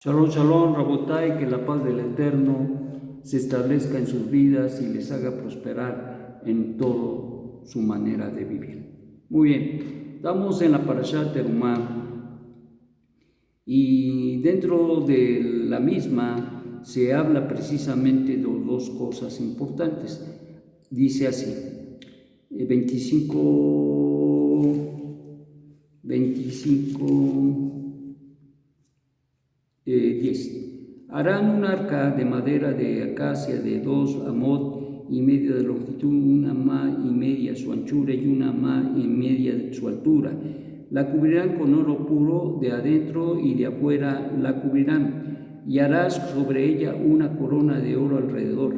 Shalom, shalom, Rabotai, que la paz del Eterno se establezca en sus vidas y les haga prosperar en toda su manera de vivir. Muy bien, estamos en la Parashat Terumá y dentro de la misma se habla precisamente de dos cosas importantes. Dice así, 10. Harán un arca de madera de acacia de 2 amot y medio de longitud, 1 amá y media su anchura y 1 amá y media su altura. La cubrirán con oro puro, de adentro y de afuera la cubrirán, y harás sobre ella una corona de oro alrededor.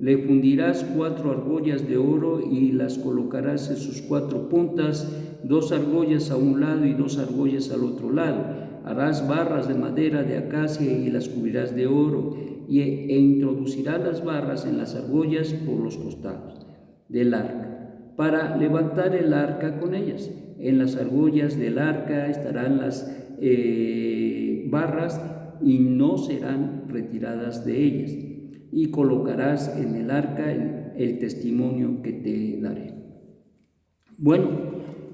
Le fundirás 4 argollas de oro y las colocarás en sus 4 puntas, 2 argollas a un lado y 2 argollas al otro lado. Harás barras de madera de acacia y las cubrirás de oro, e introducirás las barras en las argollas por los costados del arca, para levantar el arca con ellas. En las argollas del arca estarán las barras y no serán retiradas de ellas. Y colocarás en el arca el testimonio que te daré. Bueno,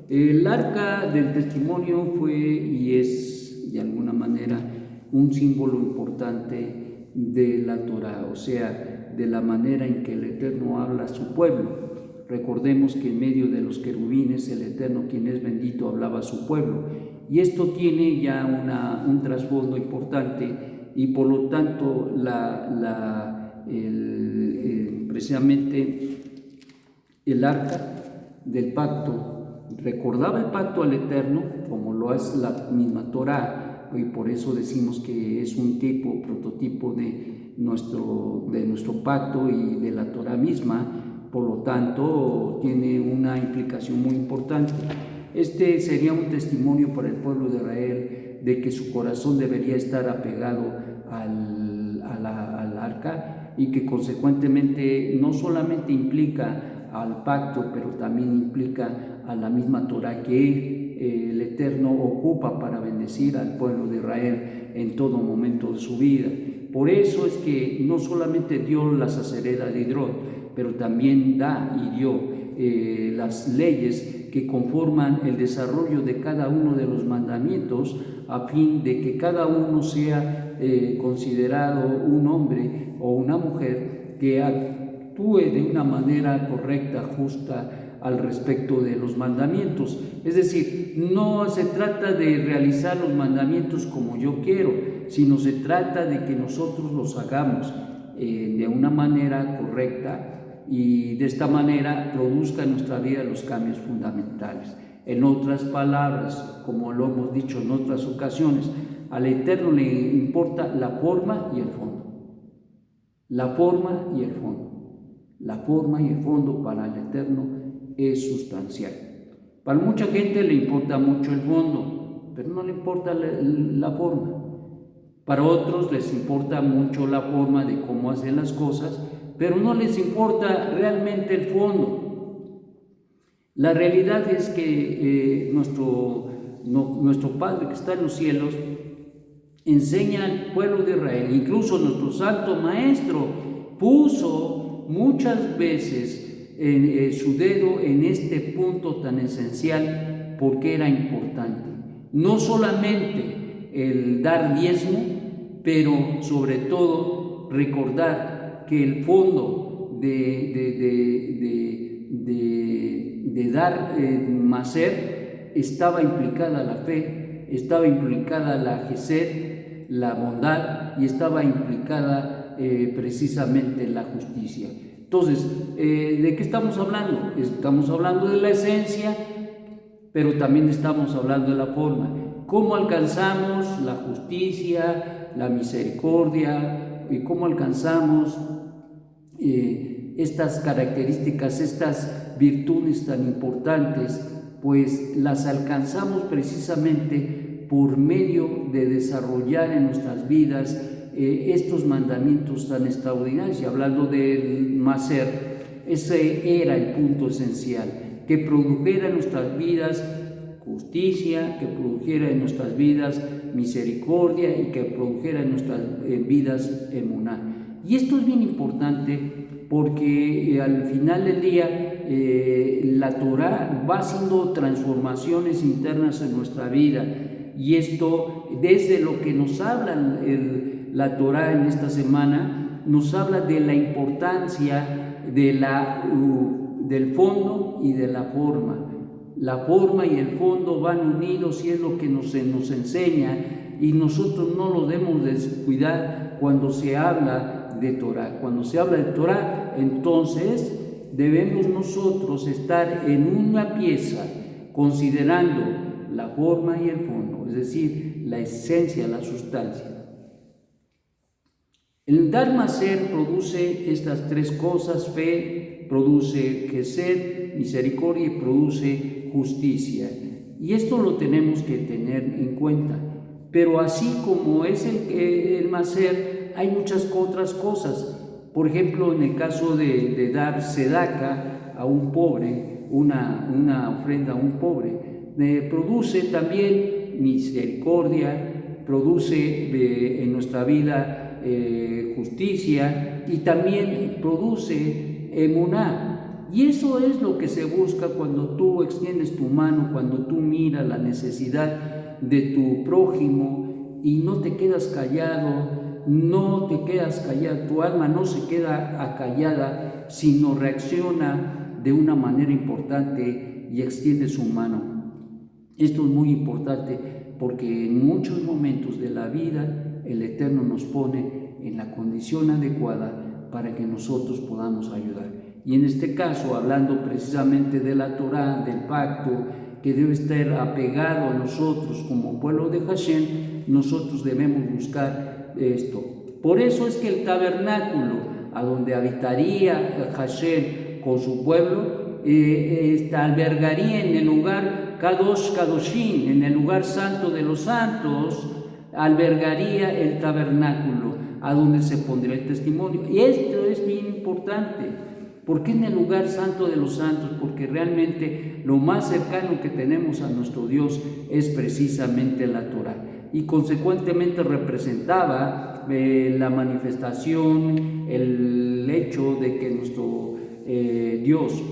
el arca del testimonio fue y es de alguna manera un símbolo importante de la Torá, o sea, de la manera en que el Eterno habla a su pueblo. Recordemos que en medio de los querubines el Eterno, quien es bendito, hablaba a su pueblo, y esto tiene ya un trasfondo importante, y por lo tanto precisamente el arca del pacto recordaba el pacto al Eterno, como lo es la misma Torá, y por eso decimos que es un prototipo de nuestro pacto y de la Torá misma. Por lo tanto, tiene una implicación muy importante. Este sería un testimonio para el pueblo de Israel de que su corazón debería estar apegado al arca, y que consecuentemente no solamente implica al pacto, pero también implica a la misma Torá que el Eterno ocupa para bendecir al pueblo de Israel en todo momento de su vida. Por eso es que no solamente dio la sacerdocia de Hidrón, pero también da y dio las leyes que conforman el desarrollo de cada uno de los mandamientos, a fin de que cada uno sea considerado un hombre o una mujer que actúe de una manera correcta, justa, al respecto de los mandamientos. Es decir, no se trata de realizar los mandamientos como yo quiero, sino se trata de que nosotros los hagamos de una manera correcta, y de esta manera produzca en nuestra vida los cambios fundamentales. En otras palabras, como lo hemos dicho en otras ocasiones, al Eterno le importa la forma y el fondo. La forma y el fondo. La forma y el fondo para el Eterno es sustancial. Para mucha gente le importa mucho el fondo, pero no le importa la forma. Para otros les importa mucho la forma de cómo hacen las cosas, pero no les importa realmente el fondo. La realidad es que nuestro Padre que está en los cielos enseña al pueblo de Israel, incluso nuestro Santo Maestro puso muchas veces su dedo en este punto tan esencial, porque era importante. No solamente el dar diezmo, pero sobre todo recordar que el fondo de dar maser estaba implicada la fe, estaba implicada la gesed, la bondad, y estaba implicada precisamente la justicia. Entonces, ¿de qué estamos hablando? Estamos hablando de la esencia, pero también estamos hablando de la forma. ¿Cómo alcanzamos la justicia, la misericordia, y cómo alcanzamos estas características, estas virtudes tan importantes? Pues las alcanzamos precisamente por medio de desarrollar en nuestras vidas estos mandamientos tan extraordinarios. Y hablando del Maser, ese era el punto esencial, que produjera en nuestras vidas justicia, que produjera en nuestras vidas misericordia y que produjera en nuestras vidas emuná. Y esto es bien importante porque al final del día la Torah va haciendo transformaciones internas en nuestra vida, y esto desde lo que nos habla la Torah en esta semana, nos habla de la importancia del fondo y de la forma. La forma y el fondo van unidos y es lo que nos enseña, y nosotros no lo debemos descuidar cuando se habla de Torah. Cuando se habla de Torah, entonces debemos nosotros estar en una pieza considerando la forma y el fondo, es decir, la esencia, la sustancia. El Dharma Ser produce estas tres cosas: fe, produce Gesed, misericordia, y produce justicia. Y esto lo tenemos que tener en cuenta. Pero así como es el Maser, hay muchas otras cosas. Por ejemplo, en el caso de dar sedaka a un pobre, una ofrenda a un pobre, produce también misericordia, produce en nuestra vida justicia, y también produce emuná. Y eso es lo que se busca cuando tú extiendes tu mano, cuando tú miras la necesidad de tu prójimo y no te quedas callado, tu alma no se queda acallada, sino reacciona de una manera importante y extiende su mano. Esto es muy importante porque en muchos momentos de la vida el Eterno nos pone en la condición adecuada para que nosotros podamos ayudar. Y en este caso, hablando precisamente de la Torah, del pacto que debe estar apegado a nosotros como pueblo de Hashem, nosotros debemos buscar esto. Por eso es que el tabernáculo a donde habitaría Hashem con su pueblo albergaría en el lugar Kadosh Kadoshim, en el lugar santo de los santos, albergaría el tabernáculo a donde se pondría el testimonio. Y esto es bien importante. ¿Por qué en el lugar santo de los santos? Porque realmente lo más cercano que tenemos a nuestro Dios es precisamente la Torah, y consecuentemente representaba la manifestación, el hecho de que nuestro Dios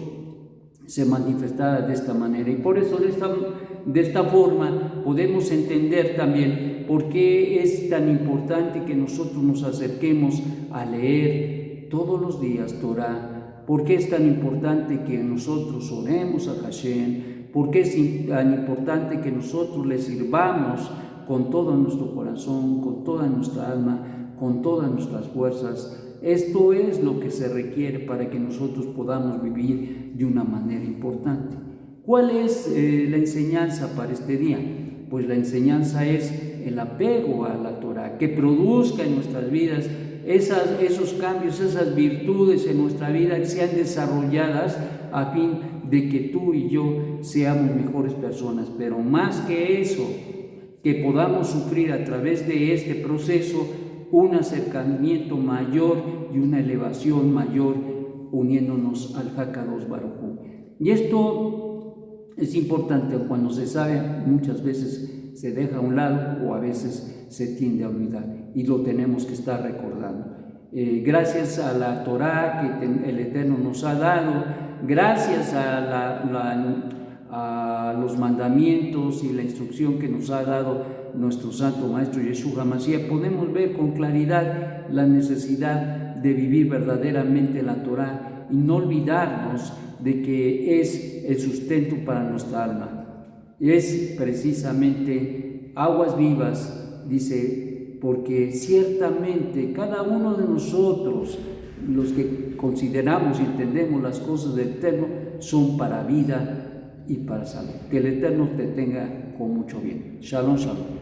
se manifestara de esta manera. Y por eso de esta forma podemos entender también por qué es tan importante que nosotros nos acerquemos a leer todos los días Torah. ¿Por qué es tan importante que nosotros oremos a Hashem? ¿Por qué es tan importante que nosotros le sirvamos con todo nuestro corazón, con toda nuestra alma, con todas nuestras fuerzas? Esto es lo que se requiere para que nosotros podamos vivir de una manera importante. ¿Cuál es la enseñanza para este día? Pues la enseñanza es el apego a la Torah, que produzca en nuestras vidas esos cambios, esas virtudes en nuestra vida que sean desarrolladas a fin de que tú y yo seamos mejores personas. Pero más que eso, que podamos sufrir a través de este proceso un acercamiento mayor y una elevación mayor, uniéndonos al Hakadosh Baruj Hu. Y esto es importante. Cuando se sabe, muchas veces se deja a un lado o a veces se tiende a olvidar, y lo tenemos que estar recordando. Gracias a la Torah que el Eterno nos ha dado, gracias a los mandamientos y la instrucción que nos ha dado nuestro Santo Maestro Yeshua Mashiach, podemos ver con claridad la necesidad de vivir verdaderamente la Torah y no olvidarnos de que es el sustento para nuestra alma. Es precisamente aguas vivas, dice, porque ciertamente cada uno de nosotros, los que consideramos y entendemos las cosas del Eterno, son para vida y para salud. Que el Eterno te tenga con mucho bien. Shalom, shalom.